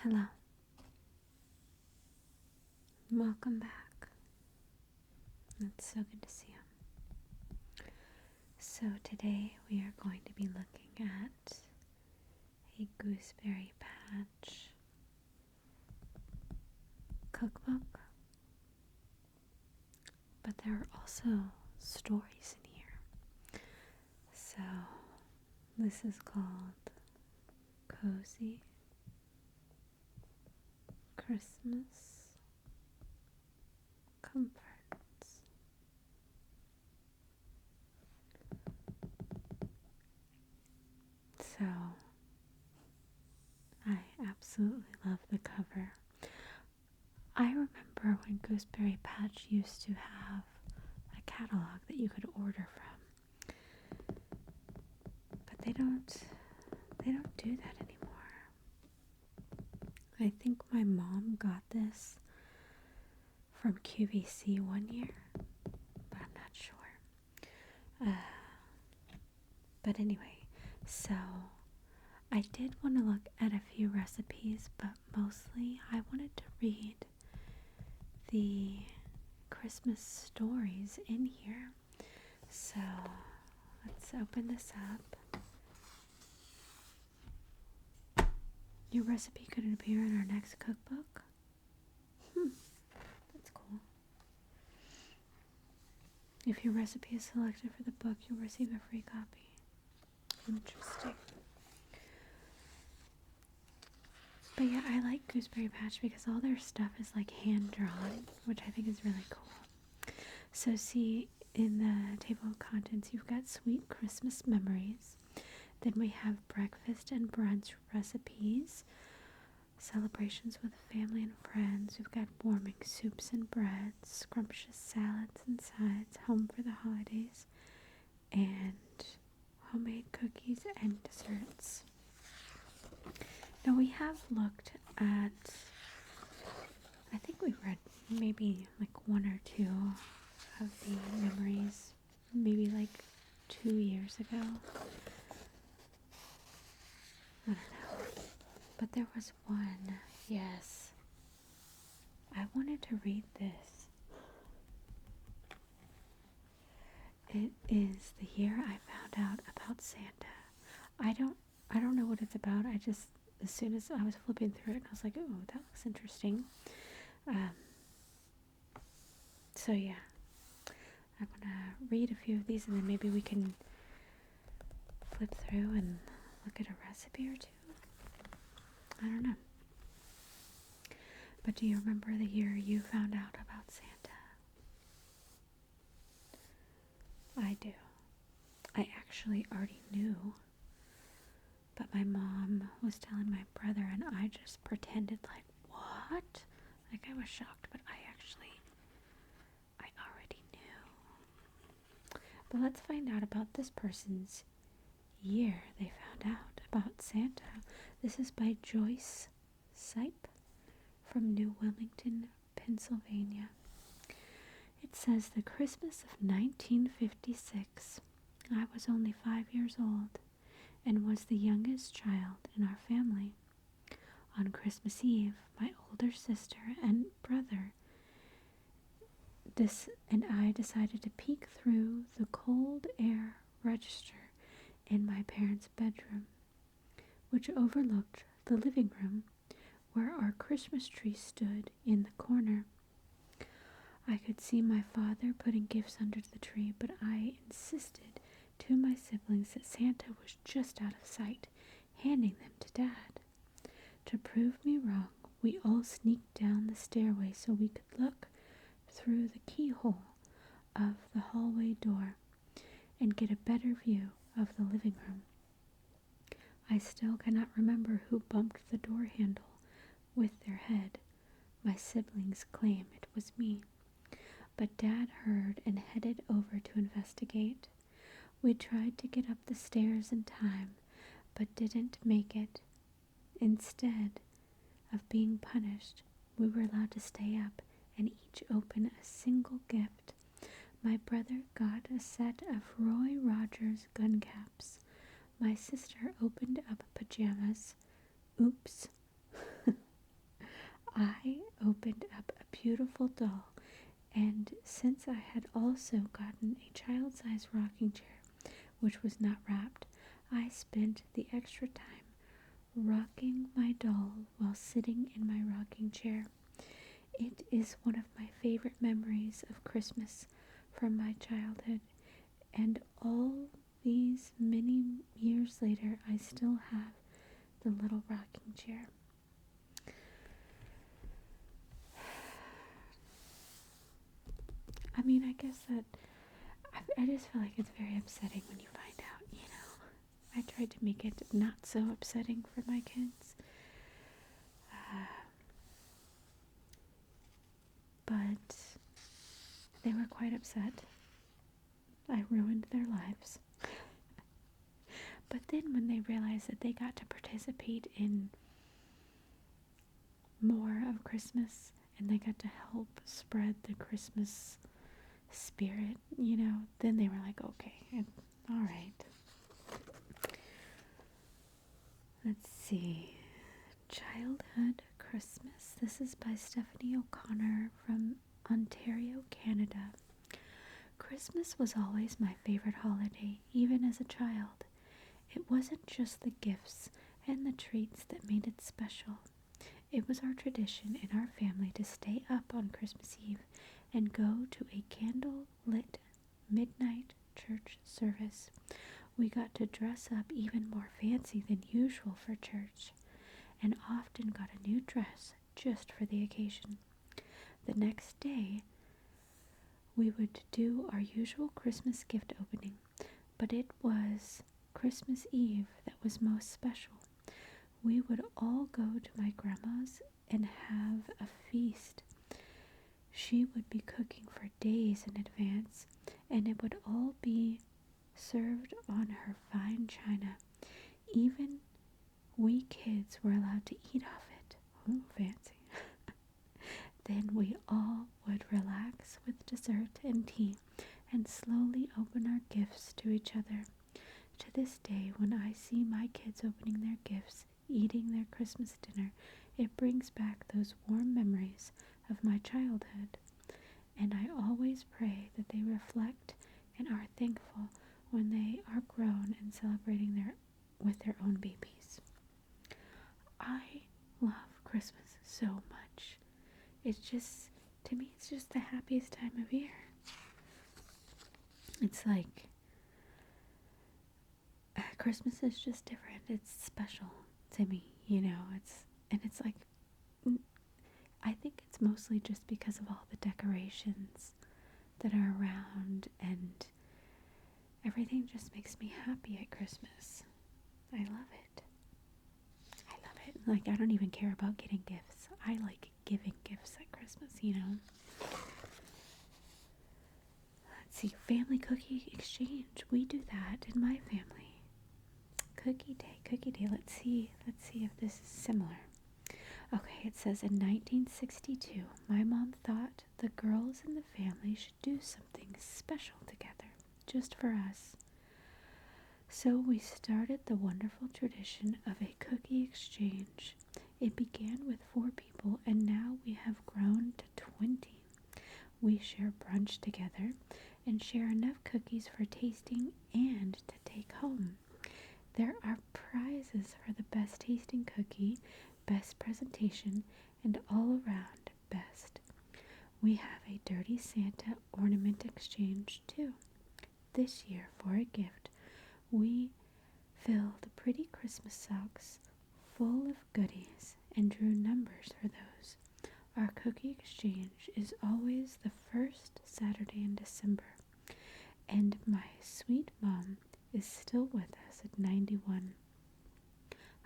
Hello, welcome back. It's so good to see you. So, today we are going to be looking at a gooseberry patch cookbook, but there are also stories in here. So, this is called Cozy Christmas Comforts. So, I absolutely love the cover. I remember when Gooseberry Patch used to have a catalog that you could order from, but they don't do that anymore. I think my mom got this from QVC one year, but I'm not sure. But anyway, so I did want to look at a few recipes, but mostly I wanted to read the Christmas stories in here. So let's open this up. Your recipe could appear in our next cookbook. That's cool. If your recipe is selected for the book, you'll receive a free copy. Interesting. But yeah, I like Gooseberry Patch because all their stuff is like hand drawn, which I think is really cool. So see, in the table of contents, you've got sweet Christmas memories. Then we have breakfast and brunch recipes, celebrations with family and friends. We've got warming soups and breads, scrumptious salads and sides, home for the holidays, and homemade cookies and desserts. Now we have looked at, I think we read maybe like one or two of the memories, maybe like 2 years ago. I don't know. But there was one, yes. I wanted to read this. It is the year I found out about Santa. I don't know what it's about. I just, as soon as I was flipping through it, I was like, oh, that looks interesting. So yeah, I'm gonna read a few of these and then maybe we can flip through and look at a recipe or two. I don't know. But do you remember the year you found out about Santa? I do. I actually already knew, but my mom was telling my brother and I just pretended like, what? Like I was shocked, but I already knew. But let's find out about this person's year they found out about Santa. This is by Joyce Sipe from New Wilmington, Pennsylvania. It says, the Christmas of 1956, I was only 5 years old and was the youngest child in our family. On Christmas Eve, my older sister and brother and I decided to peek through the cold air register in my parents' bedroom, which overlooked the living room where our Christmas tree stood in the corner. I could see my father putting gifts under the tree, but I insisted to my siblings that Santa was just out of sight, handing them to Dad. To prove me wrong, we all sneaked down the stairway so we could look through the keyhole of the hallway door and get a better view of the living room. I still cannot remember who bumped the door handle with their head. My siblings claim it was me. But Dad heard and headed over to investigate. We tried to get up the stairs in time, but didn't make it. Instead of being punished, we were allowed to stay up and each open a single gift. My brother got a set of Roy Rogers gun caps. My sister opened up pajamas. Oops. I opened up a beautiful doll, and since I had also gotten a child-sized rocking chair, which was not wrapped, I spent the extra time rocking my doll while sitting in my rocking chair. It is one of my favorite memories of Christmas from my childhood, and all these many years later, I still have the little rocking chair. I mean, I guess that I just feel like it's very upsetting when you find out, you know. I tried to make it not so upsetting for my kids. But they were quite upset. I ruined their lives. But then when they realized that they got to participate in more of Christmas and they got to help spread the Christmas spirit, you know, then they were like, okay, all right. Let's see. Childhood Christmas. This is by Stephanie O'Connor from Ontario, Canada. Christmas was always my favorite holiday, even as a child. It wasn't just the gifts and the treats that made it special. It was our tradition in our family to stay up on Christmas Eve and go to a candle-lit midnight church service. We got to dress up even more fancy than usual for church, and often got a new dress just for the occasion. The next day, we would do our usual Christmas gift opening, but it was Christmas Eve that was most special. We would all go to my grandma's and have a feast. She would be cooking for days in advance, and it would all be served on her fine china. Even we kids were allowed to eat off it. Oh, fancy. Then we all would relax with dessert and tea and slowly open our gifts to each other. To this day, when I see my kids opening their gifts, eating their Christmas dinner, it brings back those warm memories of my childhood. And I always pray that they reflect and are thankful when they are grown and celebrating with their own babies. I love Christmas so much. It's just, to me, it's just the happiest time of year. It's like, Christmas is just different. It's special to me, you know. It's like, I think it's mostly just because of all the decorations that are around, and everything just makes me happy at Christmas. I love it. I love it. Like, I don't even care about getting gifts. I like giving gifts at Christmas, you know. Let's see, family cookie exchange. We do that in my family. Cookie day. Let's see if this is similar. Okay, it says in 1962, my mom thought the girls in the family should do something special together, just for us. So we started the wonderful tradition of a cookie exchange. It began with 4 people, and now we have grown to 20. We share brunch together and share enough cookies for tasting and to take home. There are prizes for the best tasting cookie, best presentation, and all around best. We have a Dirty Santa ornament exchange too. This year, for a gift, we filled pretty Christmas socks full of goodies and drew numbers for those. Our cookie exchange is always the first Saturday in December, and my sweet mom is still with us at 91.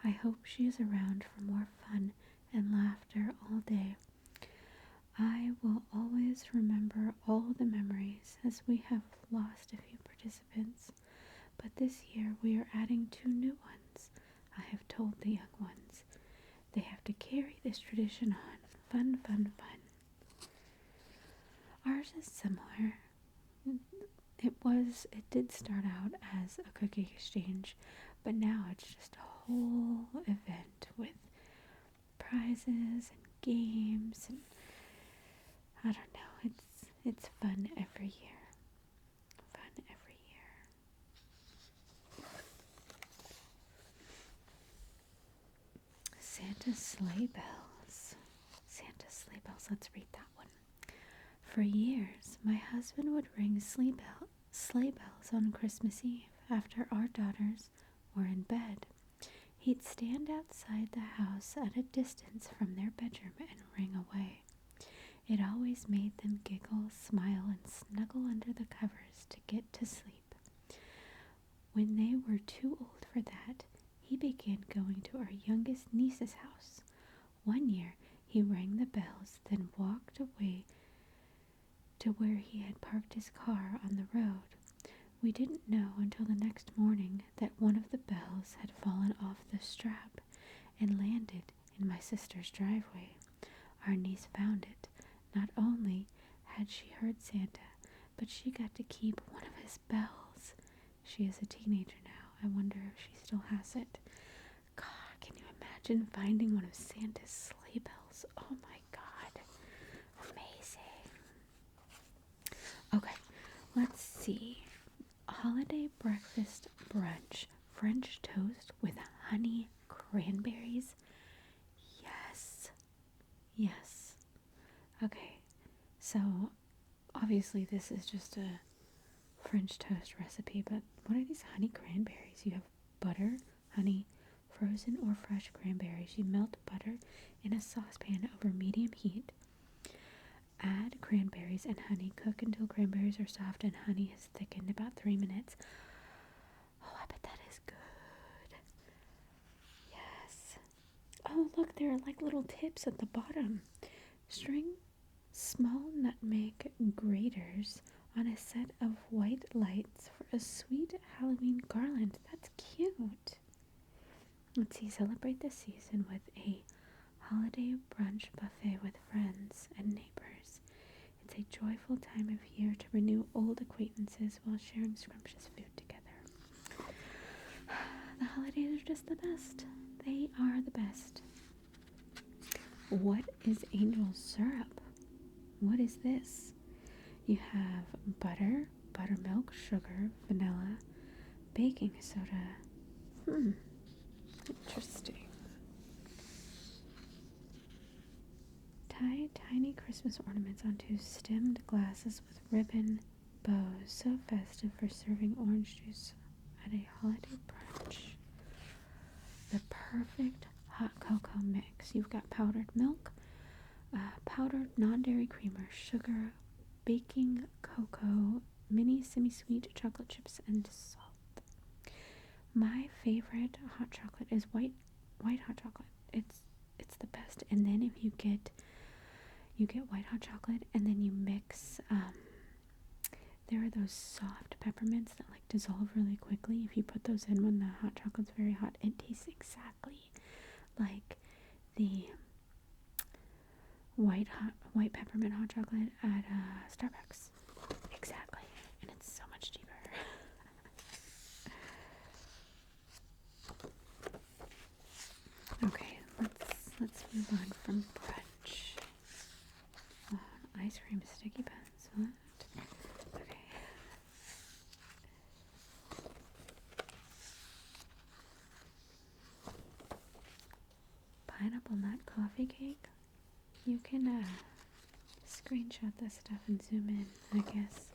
I hope she is around for more fun and laughter all day. I will always remember all the memories, as we have lost a few participants, but this year we are adding 2 new ones. I have told the young ones they have to carry this tradition on. Fun. Ours is similar. It did start out as a cookie exchange, but now it's just a whole event with prizes and games, and I don't know. It's fun every year. Fun every year. Santa's sleigh bells. Santa's sleigh bells. Let's read that one. For years, my husband would ring sleigh bells on Christmas Eve after our daughters were in bed. He'd stand outside the house at a distance from their bedroom and ring away. It always made them giggle, smile, and snuggle under the covers to get to sleep. When they were too old for that, he began going to our youngest niece's house. One year, he rang the bells, then walked away to where he had parked his car on the road. We didn't know until the next morning that one of the bells had fallen off the strap and landed in my sister's driveway. Our niece found it. Not only had she heard Santa, but she got to keep one of his bells. She is a teenager now. I wonder if she still has it. God, can you imagine finding one of Santa's sleigh bells? Oh my God. Amazing. Okay, let's see. Holiday breakfast brunch. French toast with honey cranberries. Yes. Yes. Okay, so obviously this is just a French toast recipe, but what are these honey cranberries? You have butter, honey, frozen or fresh cranberries. You melt butter in a saucepan over medium heat. Add cranberries and honey. Cook until cranberries are soft and honey has thickened, about 3 minutes. Oh, I bet that is good. Yes. Oh, look, there are like little tips at the bottom. String small nutmeg graters on a set of white lights for a sweet Halloween garland. That's cute. Let's see, celebrate the season with a holiday brunch buffet with friends and neighbors. It's a joyful time of year to renew old acquaintances while sharing scrumptious food together. The holidays are just the best. They are the best. What is angel syrup? What is this? You have butter, buttermilk, sugar, vanilla, baking soda. Interesting. Tie tiny Christmas ornaments onto stemmed glasses with ribbon bows. So festive for serving orange juice at a holiday brunch. The perfect hot cocoa mix. You've got powdered milk, powdered non-dairy creamer, sugar, baking cocoa, mini semi-sweet chocolate chips, and salt. My favorite hot chocolate is white hot chocolate. It's the best. And then if you get white hot chocolate and then you mix there are those soft peppermints that like dissolve really quickly. If you put those in when the hot chocolate's very hot, it tastes exactly like the white peppermint hot chocolate at Starbucks. Exactly. And it's so much cheaper. Okay, let's move on from brunch. Ice cream sticky buns. What? Okay. Pineapple nut coffee cake. You can screenshot this stuff and zoom in, I guess.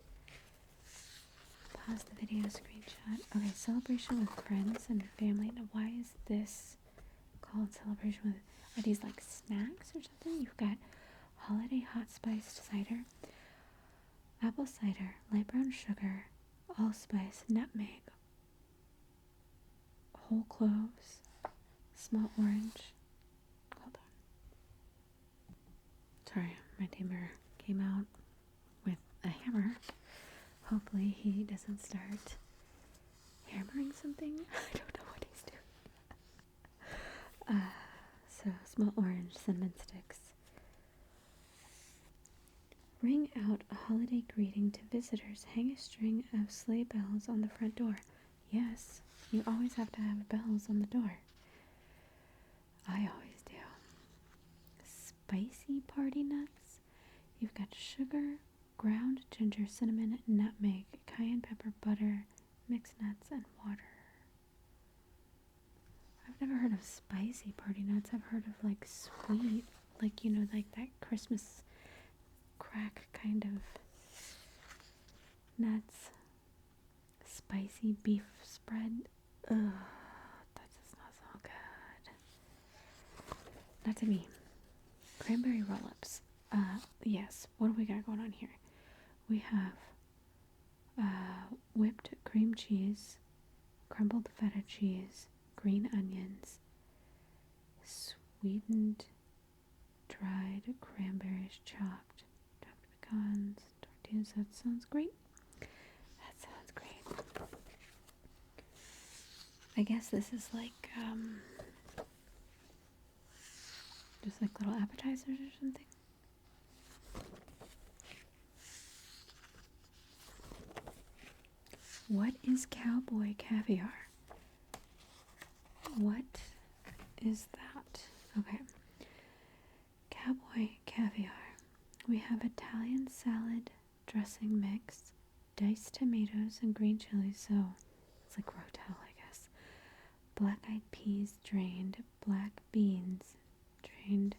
Pause the video, screenshot. Okay, celebration with friends and family. Now, why is this called celebration with? Are these like snacks or something? You've got holiday hot spiced cider, apple cider, light brown sugar, allspice, nutmeg, whole cloves, small orange. Hold on. Sorry, my neighbor came out with a hammer. Hopefully he doesn't start hammering something. I don't know what he's doing. So small orange, cinnamon sticks. Ring out a holiday greeting to visitors. Hang a string of sleigh bells on the front door. Yes, you always have to have bells on the door. I always do. spicy party nuts. You've got sugar, ground ginger, cinnamon, nutmeg, cayenne pepper, butter, mixed nuts, and water. I've never heard of spicy party nuts. I've heard of like sweet, like, you know, like that Christmas crack kind of nuts. Spicy beef spread. Ugh, that does not sound good. Not to me. Cranberry roll-ups. Yes. What do we got going on here? We have whipped cream cheese, crumbled feta cheese, green onions, sweetened dried cranberries, chopped pecans, tortillas. That sounds great. That sounds great. I guess this is like just like little appetizers or something. What is cowboy caviar? What is that? Okay. Cowboy caviar. We have Italian salad dressing mix, diced tomatoes and green chilies, so it's like rotel, I guess. Black-eyed peas drained, black beans drained,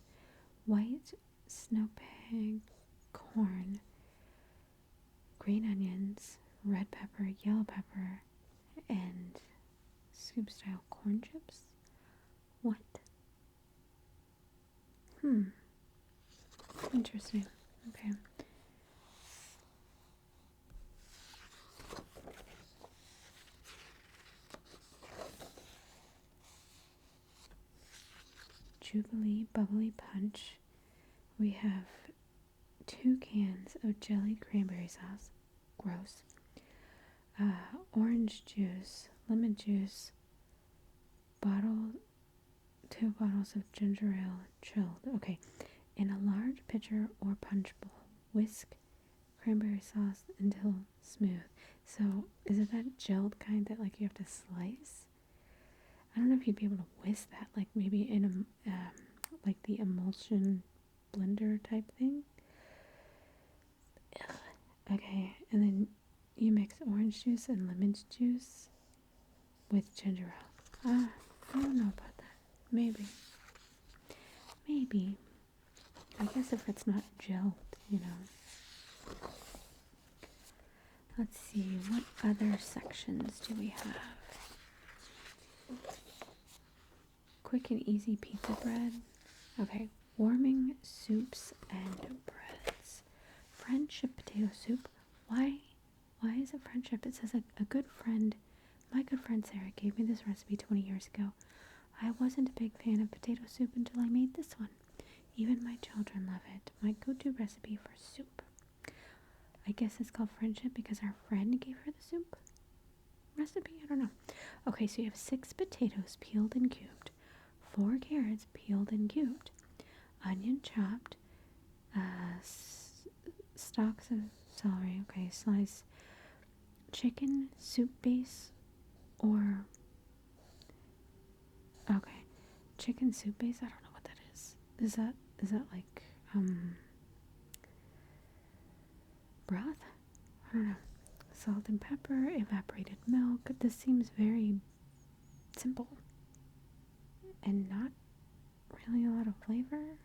white snow pig corn, green onions, red pepper, yellow pepper, and soup-style corn chips. What? Interesting. Okay. Jubilee bubbly punch. We have 2 cans of jelly cranberry sauce. Gross. Orange juice, lemon juice, 2 bottles of ginger ale chilled. Okay. In a large pitcher or punch bowl, whisk cranberry sauce until smooth. So, is it that gelled kind that like you have to slice? I don't know if you'd be able to whisk that, like maybe in a like the emulsion blender type thing. Ugh. Okay, and then you mix orange juice and lemon juice with ginger ale. I don't know about that. Maybe. I guess if it's not gelled, you know. Let's see, what other sections do we have? Quick and easy pizza bread. Okay, warming soups and breads. Friendship potato soup. Why is it friendship? It says a good friend, my good friend Sarah gave me this recipe 20 years ago. I wasn't a big fan of potato soup until I made this one. Even my children love it. My go-to recipe for soup. I guess it's called friendship because our friend gave her the soup recipe. I don't know. Okay, so you have 6 potatoes peeled and cubed, 4 carrots peeled and cubed, onion chopped, stalks of celery. Okay, slice chicken soup base or chicken soup base. I don't know what that is. Is that like broth? I don't know. Salt and pepper, evaporated milk. This seems very simple and not really a lot of flavor.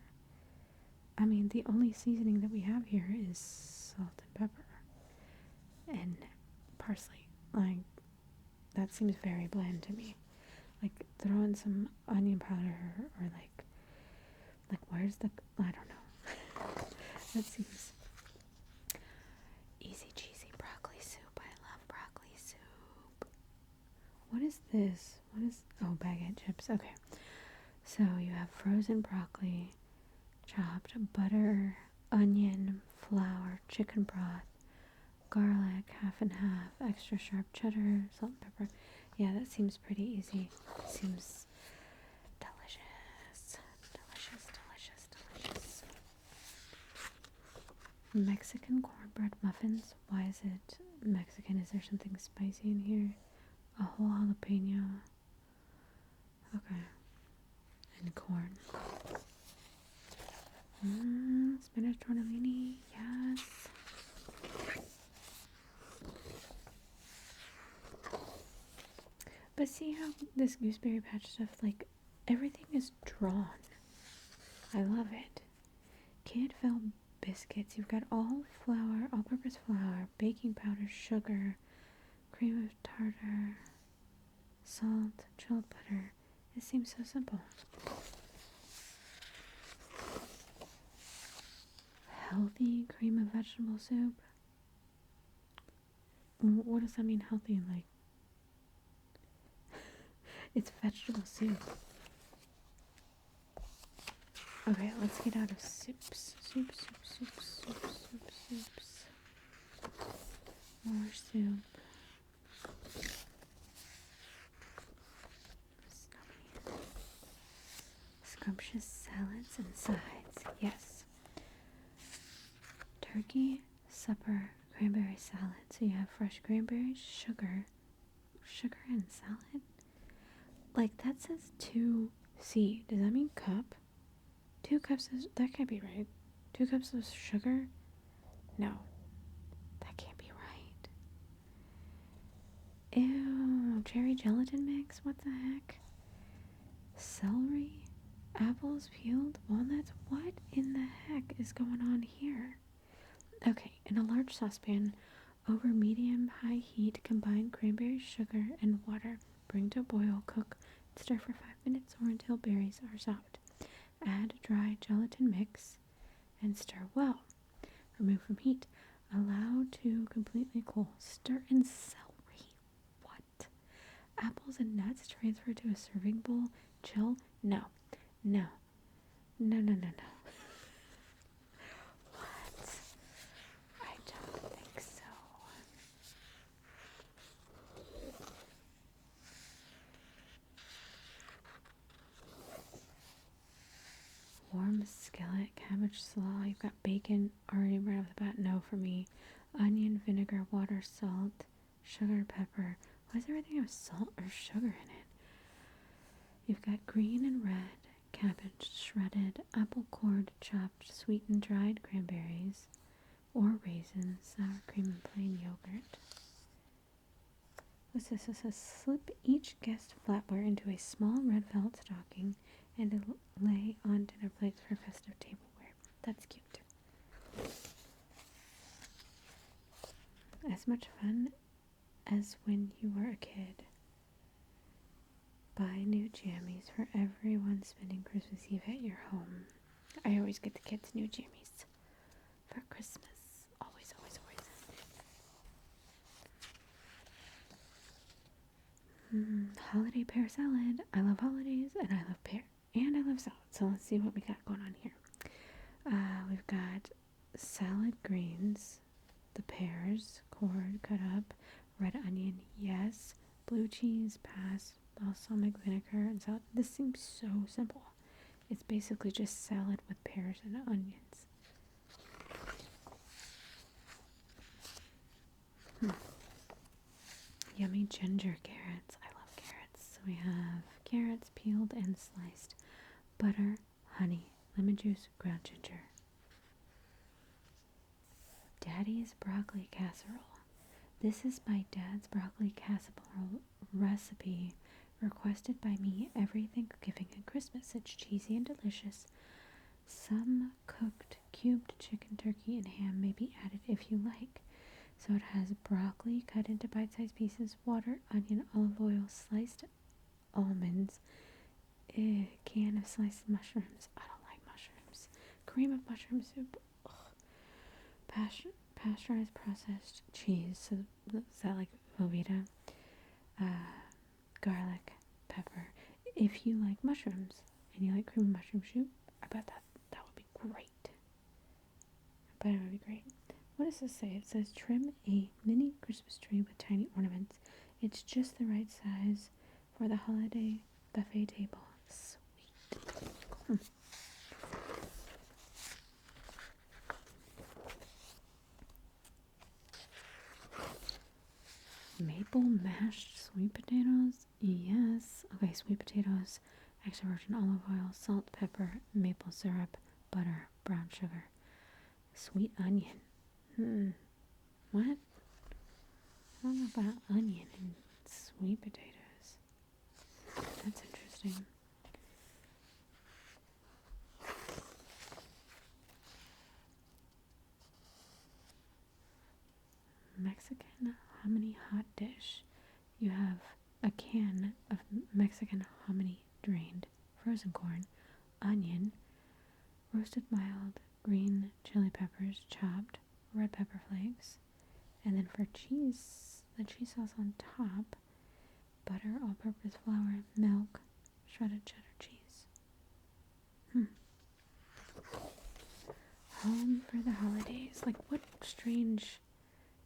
I mean, the only seasoning that we have here is salt and pepper and parsley. Like, that seems very bland to me. Like, throw in some onion powder or like where's the, I don't know. That seems easy cheesy broccoli soup. I love broccoli soup. What is this? Baguette chips. Okay. So you have frozen broccoli, chopped butter, onion, flour, chicken broth, garlic, half and half, extra sharp cheddar, salt and pepper. Yeah, that seems pretty easy. Seems delicious. Delicious. Mexican cornbread muffins. Why is it Mexican? Is there something spicy in here? A whole jalapeno. Okay. And corn. Spinach tortellini, yes. But see how this gooseberry patch stuff, like, everything is drawn. I love it. Kid-Fell biscuits. You've got all flour, all-purpose flour, baking powder, sugar, cream of tartar, salt, chilled butter. It seems so simple. Healthy cream of vegetable soup. What does that mean, healthy? Like, it's vegetable soup. Okay, let's get out of soups. Soups. More soup. Scrumptious salads and sides. Yes. Turkey supper cranberry salad. So you have fresh cranberries, sugar and salad. Like, that says 2C. Does that mean cup? 2 cups of, that can't be right. 2 cups of sugar? No. That can't be right. Ew, cherry gelatin mix? What the heck? Celery? Apples peeled? Walnuts? What in the heck is going on here? Okay, in a large saucepan, over medium-high heat, combine cranberry, sugar, and water. Bring to a boil, cook, stir for 5 minutes or until berries are soft. Add dry gelatin mix and stir well. Remove from heat. Allow to completely cool. Stir in celery. What? Apples and nuts transfer to a serving bowl. Chill? No. What? I don't think so. Warm skillet, cabbage slaw. You've got bacon already right off the bat. No for me. Onion, vinegar, water, salt, sugar, pepper. Why does everything have salt or sugar in it? You've got green and red cabbage, shredded, apple cord, chopped, sweetened dried cranberries, or raisins, sour cream, and plain yogurt. What's this? It says slip each guest flatware into a small red felt stocking and lay on dinner plates for festive tableware. That's cute. As much fun as when you were a kid. Buy new jammies for everyone spending Christmas Eve at your home. I always get the kids new jammies for Christmas. Always. Holiday pear salad. I love holidays and I love pear. And I love salad. So let's see what we got going on here. We've got salad greens, the pears, cord, cut up, red onion, yes, blue cheese, pass, balsamic vinegar, and salad. This seems so simple. It's basically just salad with pears and onions. Yummy ginger carrots. I love carrots. So we have carrots peeled and sliced, butter, honey, lemon juice, ground ginger. Daddy's broccoli casserole. This is my dad's broccoli casserole recipe, requested by me every Thanksgiving and Christmas. It's cheesy and delicious. Some cooked cubed chicken, turkey, and ham may be added if you like. So it has broccoli cut into bite-sized pieces, water, onion, olive oil, sliced almonds, a can of sliced mushrooms. I don't like mushrooms. Cream of mushroom soup. Pasteurized processed cheese. So is that like Velveeta? Garlic, pepper. If you like mushrooms and you like cream of mushroom soup, I bet that would be great. What does this say? It says trim a mini Christmas tree with tiny ornaments. It's just the right size for the holiday buffet table. Sweet. Maple mashed sweet potatoes? Yes. Okay, sweet potatoes, extra virgin olive oil, salt, pepper, maple syrup, butter, brown sugar, sweet onion. What? I don't know about onion and sweet potatoes. That's interesting. Mexican hominy hot dish. You have a can of Mexican hominy drained, frozen corn, onion, roasted mild green chili peppers chopped, red pepper flakes, and then for cheese, the cheese sauce on top, butter, all-purpose flour, milk, shredded cheddar cheese. Home for the holidays. Like, what strange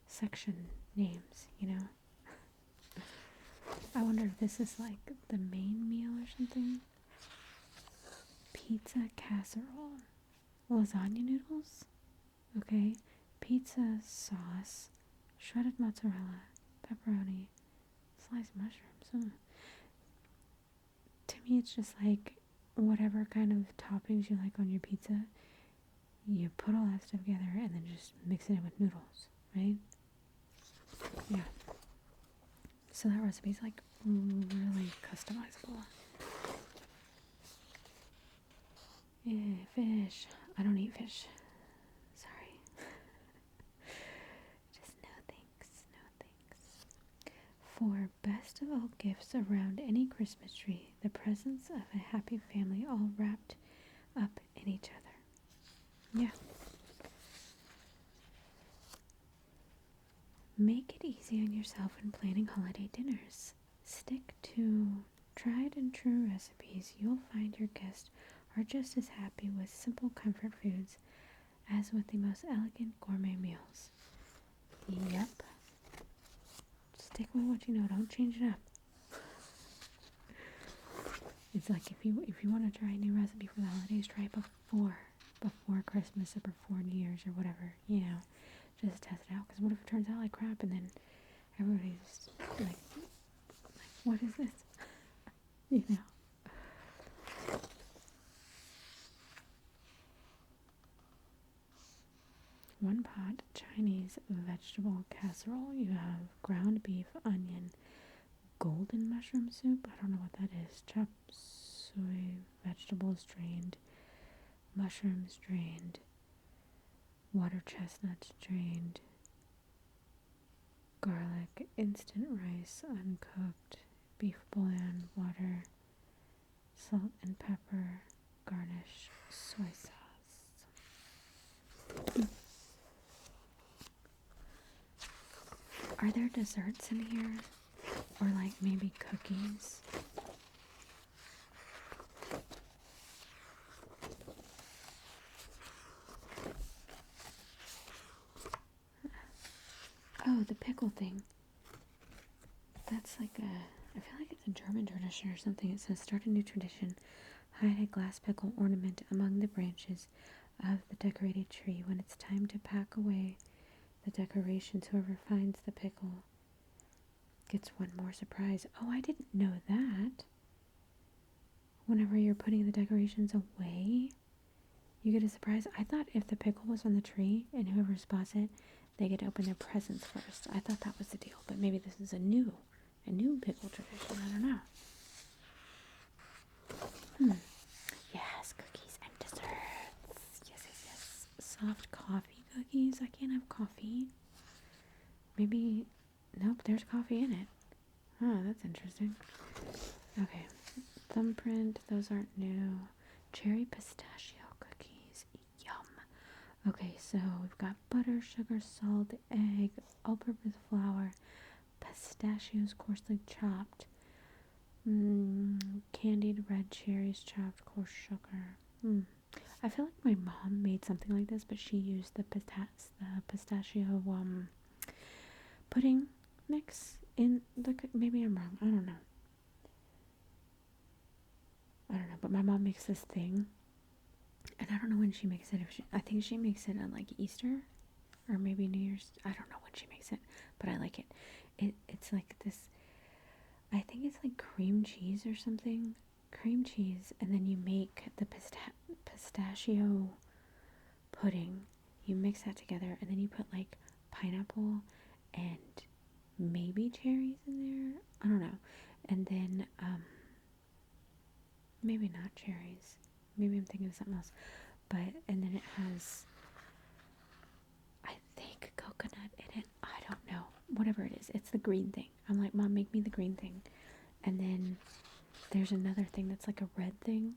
section names, you know? I wonder if this is like the main meal or something. Pizza casserole. Lasagna noodles? Okay. Pizza sauce. Shredded mozzarella. Pepperoni. Sliced mushrooms. To me, it's just like whatever kind of toppings you like on your pizza. You put all that stuff together and then just mix it in with noodles, right? Yeah. So that recipe's like really customizable. Yeah, fish. I don't eat fish. Sorry. Just no thanks, no thanks. For best of all gifts around any Christmas tree, the presence of a happy family all wrapped up in each other. Yeah. Make it easy on yourself when planning holiday dinners. Stick to tried and true recipes. You'll find your guests are just as happy with simple comfort foods as with the most elegant gourmet meals. Yep. Stick with what you know. Don't change it up. It's like if you want to try a new recipe for the holidays, try it before Christmas or before New Year's or whatever, you know. Just test it out, because what if it turns out like crap and then everybody's like what is this? You know. One pot Chinese vegetable casserole. You have ground beef, onion, golden mushroom soup. I don't know what that is. Chop suey, vegetables drained, mushrooms drained, water chestnuts drained, garlic, instant rice uncooked, beef bouillon, water, salt and pepper, garnish, soy sauce. Are there desserts in here? Or like maybe cookies? Oh, the pickle thing. That's like I feel like it's a German tradition or something. It says, start a new tradition. Hide a glass pickle ornament among the branches of the decorated tree. When it's time to pack away the decorations, whoever finds the pickle gets one more surprise. Oh, I didn't know that. Whenever you're putting the decorations away, you get a surprise. I thought if the pickle was on the tree and whoever spots it, they get to open their presents first. I thought that was the deal, but maybe this is a new pickle tradition. I don't know. Yes, cookies and desserts. Yes. Soft coffee cookies. I can't have coffee. Maybe, nope, there's coffee in it. Oh, that's interesting. Okay, thumbprint. Those aren't new. Cherry pistachio cookies. Yum. Okay, so we've got butter, sugar, salt, egg, all-purpose flour, pistachios coarsely chopped, candied red cherries chopped, coarse sugar. I feel like my mom made something like this, but she used the pistachio pudding mix in the. Maybe I'm wrong. I don't know. But my mom makes this thing, and I don't know when she makes it. I think she makes it on like Easter, or maybe New Year's. I don't know when she makes it, but I like it. It's like this. I think it's like cream cheese or something. Cream cheese, and then you make the pistachio pudding. You mix that together, and then you put like pineapple and maybe cherries in there. I don't know. And then maybe not cherries. Maybe I'm thinking of something else. But and then it has, I think, coconut in it. I don't know. Whatever it is, it's the green thing. I'm like, Mom, make me the green thing. And then there's another thing that's like a red thing.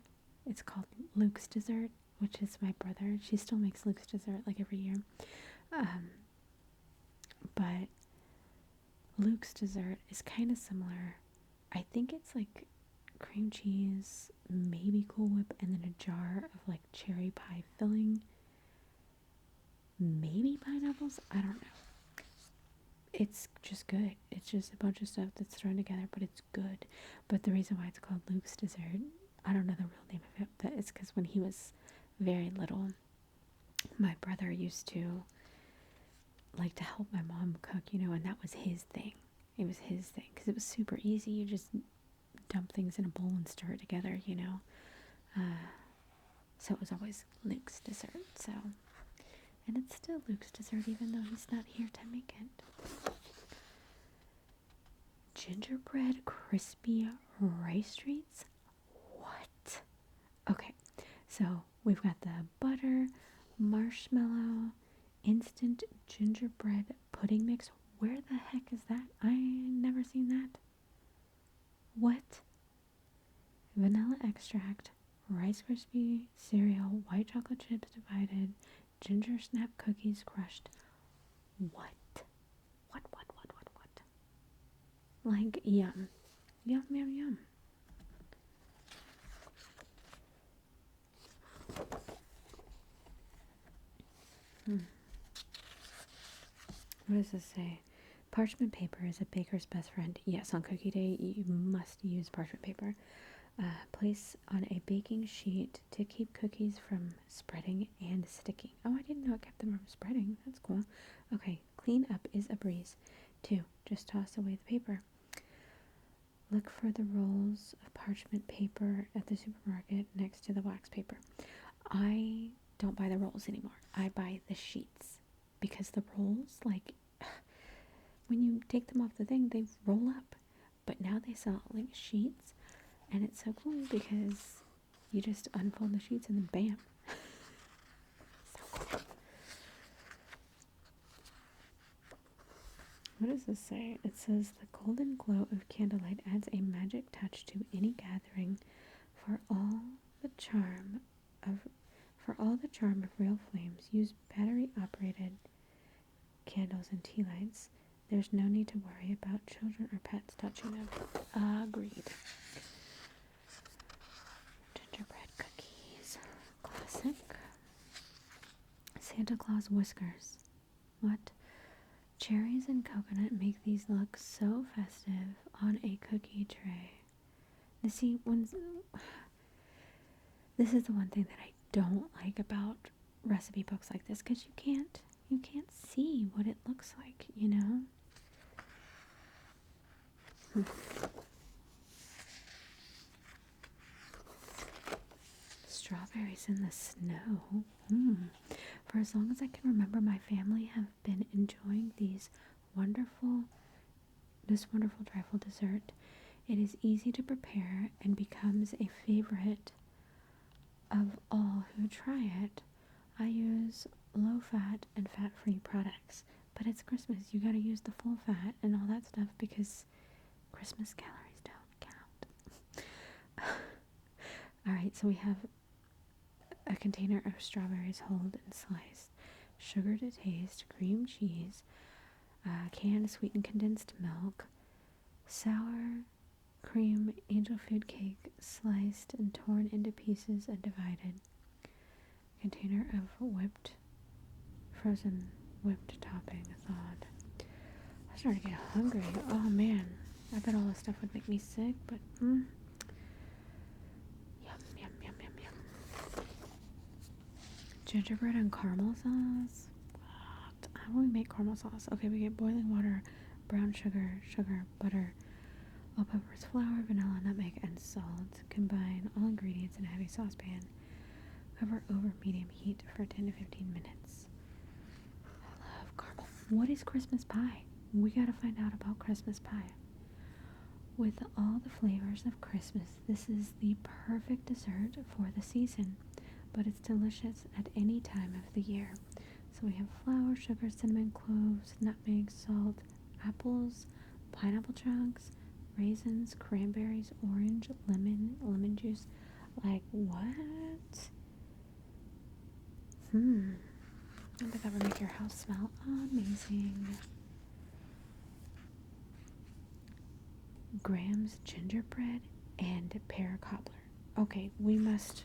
It's called Luke's dessert, which is my brother. She still makes Luke's dessert like every year. But Luke's dessert is kind of similar. I think it's like cream cheese, maybe Cool Whip, and then a jar of like cherry pie filling. Maybe pineapples? I don't know. It's just good. It's just a bunch of stuff that's thrown together, but it's good. But the reason why it's called Luke's dessert, I don't know the real name of it, but it's because when he was very little, my brother used to like to help my mom cook, and that was his thing. It was his thing because it was super easy. You just dump things in a bowl and stir it together, So it was always Luke's dessert. So, and it's still Luke's dessert even though he's not here to make it. Gingerbread crispy rice treats? What? Okay, so we've got the butter, marshmallow, instant gingerbread pudding mix. Where the heck is that? I never seen that. What? Vanilla extract, Rice Krispie cereal, white chocolate chips divided, ginger snap cookies crushed. What? What? Like, yum. Yum, yum, yum. What does this say? Parchment paper is a baker's best friend. Yes, on cookie day, you must use parchment paper. Place on a baking sheet to keep cookies from spreading and sticking. Oh, I didn't know it kept them from spreading. That's cool. Okay, clean up is a breeze. 2, just toss away the paper. Look for the rolls of parchment paper at the supermarket next to the wax paper. I don't buy the rolls anymore. I buy the sheets because the rolls, like, when you take them off the thing, they roll up. But now they sell like sheets, and it's so cool because you just unfold the sheets and then bam. So cool. What does this say? It says the golden glow of candlelight adds a magic touch to any gathering. For all the charm of real flames, use battery operated candles and tea lights. There's no need to worry about children or pets touching them. Agreed. Gingerbread cookies. Classic. Santa Claus whiskers. What? Cherries and coconut make these look so festive on a cookie tray. Now see, this is the one thing that I don't like about recipe books like this, because you can't see what it looks like, Strawberries in the snow. For as long as I can remember, my family have been enjoying this wonderful trifle dessert. It is easy to prepare and becomes a favorite of all who try it. I use low-fat and fat-free products, but it's Christmas. You gotta use the full fat and all that stuff because Christmas calories don't count. Alright, so we have a container of strawberries whole and sliced, sugar to taste, cream cheese, canned sweetened condensed milk, sour cream angel food cake sliced and torn into pieces and divided, container of frozen whipped topping thawed. I'm starting to get hungry. Oh man, I bet all this stuff would make me sick, but Yum. Gingerbread and caramel sauce. What? How do we make caramel sauce? Okay, we get boiling water, brown sugar, butter, all peppers, flour, vanilla, nutmeg, and salt. Combine all ingredients in a heavy saucepan. Cover over medium heat for 10 to 15 minutes. I love caramel. What is Christmas pie? We gotta find out about Christmas pie. With all the flavors of Christmas, this is the perfect dessert for the season, but it's delicious at any time of the year. So we have flour, sugar, cinnamon, cloves, nutmeg, salt, apples, pineapple chunks, raisins, cranberries, orange, lemon juice. Like, what? I think that would make your house smell amazing. Graham's gingerbread and pear cobbler. Okay, we must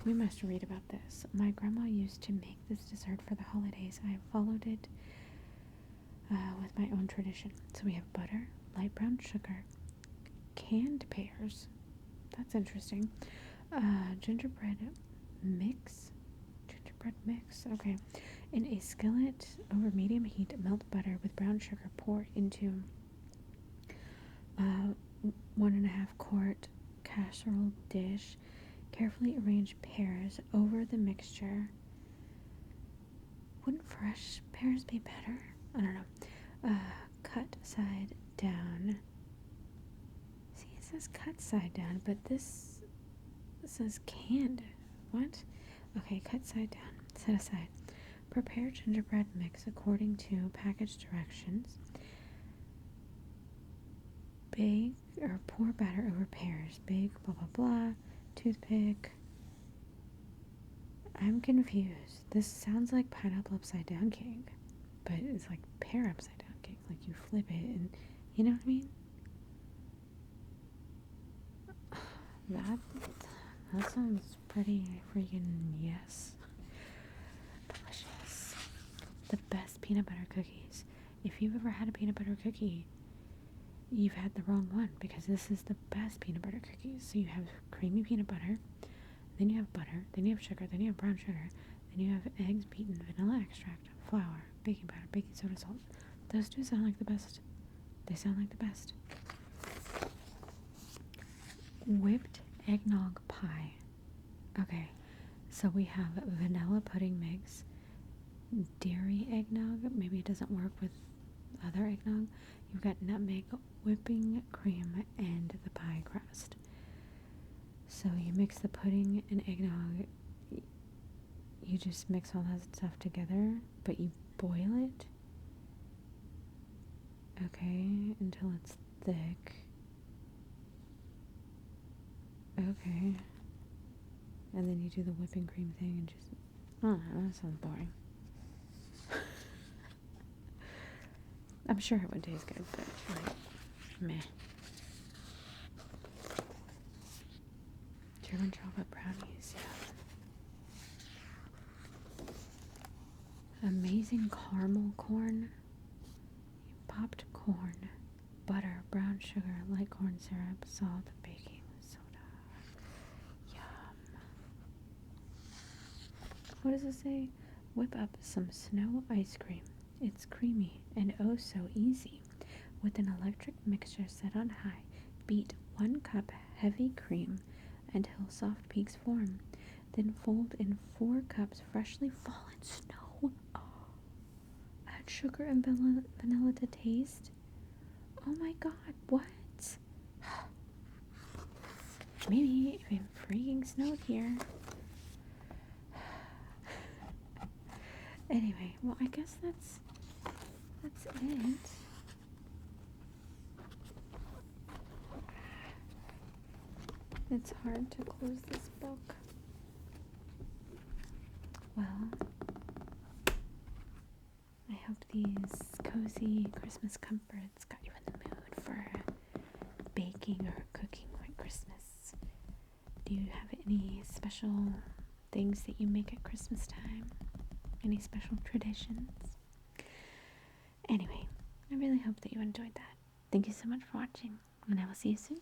read about this. My grandma used to make this dessert for the holidays. I have followed it with my own tradition. So we have butter, light brown sugar, canned pears. That's interesting. Gingerbread mix. Okay. In a skillet over medium heat, melt butter with brown sugar. Pour into 1.5 quart casserole dish. Carefully arrange pears over the mixture. Wouldn't fresh pears be better? I don't know. Cut side down. See, it says cut side down, but this says canned. What? Okay, cut side down. Set aside. Prepare gingerbread mix according to package directions. Bake or pour batter over pears. Bake, blah, blah, blah. Toothpick. I'm confused. This sounds like pineapple upside down cake, but it's like pear upside down cake. Like you flip it and, you know what I mean? That sounds pretty freaking yes. Delicious. The best peanut butter cookies. If you've ever had a peanut butter cookie, you've had the wrong one, because this is the best peanut butter cookies. So you have creamy peanut butter, then you have butter, then you have sugar, then you have brown sugar, then you have eggs beaten, vanilla extract, flour, baking powder, baking soda, salt. Those two sound like the best. They sound like the best. Whipped eggnog pie. Okay, so we have vanilla pudding mix, dairy eggnog. Maybe it doesn't work with other eggnog. You've got nutmeg, whipping cream, and the pie crust. So you mix the pudding and eggnog. You just mix all that stuff together, but you boil it. Okay, until it's thick. Okay. And then you do the whipping cream thing and just... Oh, that sounds boring. I'm sure it would taste good, but like, meh. German chocolate brownies, yeah. Amazing caramel corn. Popped corn, butter, brown sugar, light corn syrup, salt, baking soda. Yum. What does it say? Whip up some snow ice cream. It's creamy and oh so easy. With an electric mixture set on high, beat 1 cup heavy cream until soft peaks form. Then fold in 4 cups freshly fallen snow. Oh. Add sugar and vanilla to taste. Oh my god, what? Maybe if it freaking snowed here. Anyway, well, I guess that's it. It's hard to close this book. Well, I hope these cozy Christmas comforts got you in the mood for baking or cooking at Christmas. Do you have any special things that you make at Christmas time? Any special traditions? Anyway, I really hope that you enjoyed that. Thank you so much for watching, and I will see you soon.